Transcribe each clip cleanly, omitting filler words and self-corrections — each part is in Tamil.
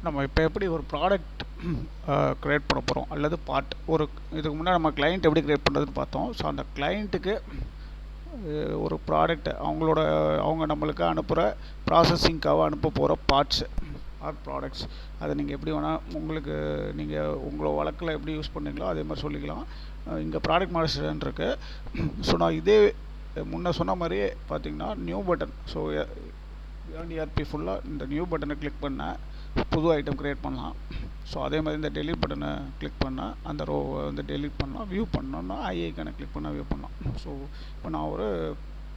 நம்ம இப்போ எப்படி ஒரு ப்ராடக்ட் க்ரியேட் பண்ண போகிறோம் அல்லது பார்ட் இதுக்கு முன்னாடி நம்ம கிளைண்ட் எப்படி க்ரியேட் பண்ணுறதுன்னு பார்த்தோம். ஸோ அந்த கிளைண்ட்டுக்கு ஒரு ப்ராடக்ட் அவங்க நம்மளுக்கு அனுப்புகிற ப்ராசஸிங்காக அனுப்ப போகிற பார்ட்ஸ் ஆர் ப்ராடக்ட்ஸ் அதை நீங்கள் எப்படி வேணால் நீங்கள் உங்களோட வழக்கில் எப்படி யூஸ் பண்ணீங்களோ அதே மாதிரி சொல்லிக்கலாம். இங்கே ப்ராடக்ட் மாஸ்டர்னு இருக்குது. ஸோ நான் இதே முன்ன சொன்ன மாதிரியே பார்த்தீங்கன்னா நியூ பட்டன். ஸோ ERP ஃபுல்லாக இந்த நியூ பட்டனை கிளிக் பண்ணால் புது ஐட்டம் க்ரியேட் பண்ணலாம். ஸோ அதே மாதிரி இந்த டெலிட் பட்டனை கிளிக் பண்ணால் அந்த ரோவை வந்து டெலிட் பண்ணலாம். வியூ பண்ணோன்னா ஐஐக்கான கிளிக் பண்ணால் வியூ பண்ணலாம். ஸோ இப்போ நான் ஒரு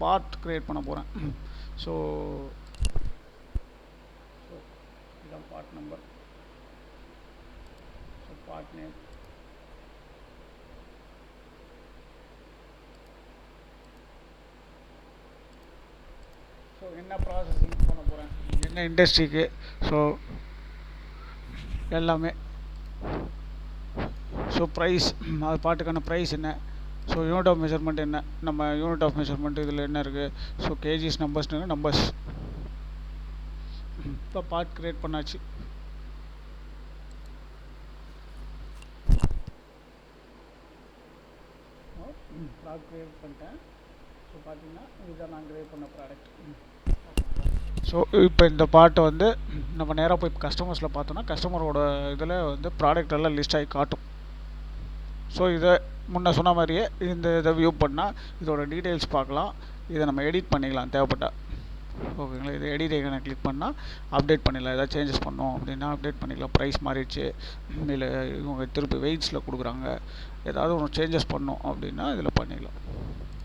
பார்ட் க்ரியேட் பண்ண போகிறேன். ஸோ இதான் part number. So part name. So என்ன ப்ராசஸிங் பண்ண போகிறேன், என்ன இண்டஸ்ட்ரிக்கு, ஸோ எல்லாமே. ஸோ ப்ரைஸ், அது பாட்டுக்கான ப்ரைஸ் என்ன, ஸோ யூனிட் ஆஃப் மெஷர்மெண்ட் என்ன, நம்ம யூனிட் ஆஃப் மெஷர்மெண்ட் இதில் என்ன இருக்குது, ஸோ கேஜிஸ் நம்பர்ஸ். இப்போ பார்ட் க்ரியேட் பண்ணாச்சு. ப்ராடக்ட் க்ரியேட் பண்ணிட்டேன். ஸோ பார்த்தீங்கன்னா இதுதான் நான் க்ரியேட் பண்ண ப்ராடக்ட். ஸோ இப்போ இந்த பார்ட்டை வந்து நம்ம நேராக போய் கஸ்டமர்ஸில் பார்த்தோன்னா கஸ்டமரோட இதில் வந்து ப்ராடக்ட் எல்லாம் லிஸ்ட் ஆகி காட்டும். ஸோ இதை முன்ன சொன்ன மாதிரியே இதை வியூ பண்ணால் இதோட டீட்டெயில்ஸ் பார்க்கலாம். இதை நம்ம எடிட் பண்ணிக்கலாம் தேவைப்பட்டால். ஓகேங்களா, இது எடிட் ஐக்கானை கிளிக் பண்ணால் அப்டேட் பண்ணிடலாம். ஏதாவது சேஞ்சஸ் பண்ணோம் அப்படின்னா அப்டேட் பண்ணிக்கலாம். ப்ரைஸ் மாறிடுச்சு, இல்லை இவங்க திருப்பி வெயிட்ஸில் கொடுக்குறாங்க, ஏதாவது ஒன்று சேஞ்சஸ் பண்ணோம் அப்படின்னா இதில் பண்ணிக்கலாம்.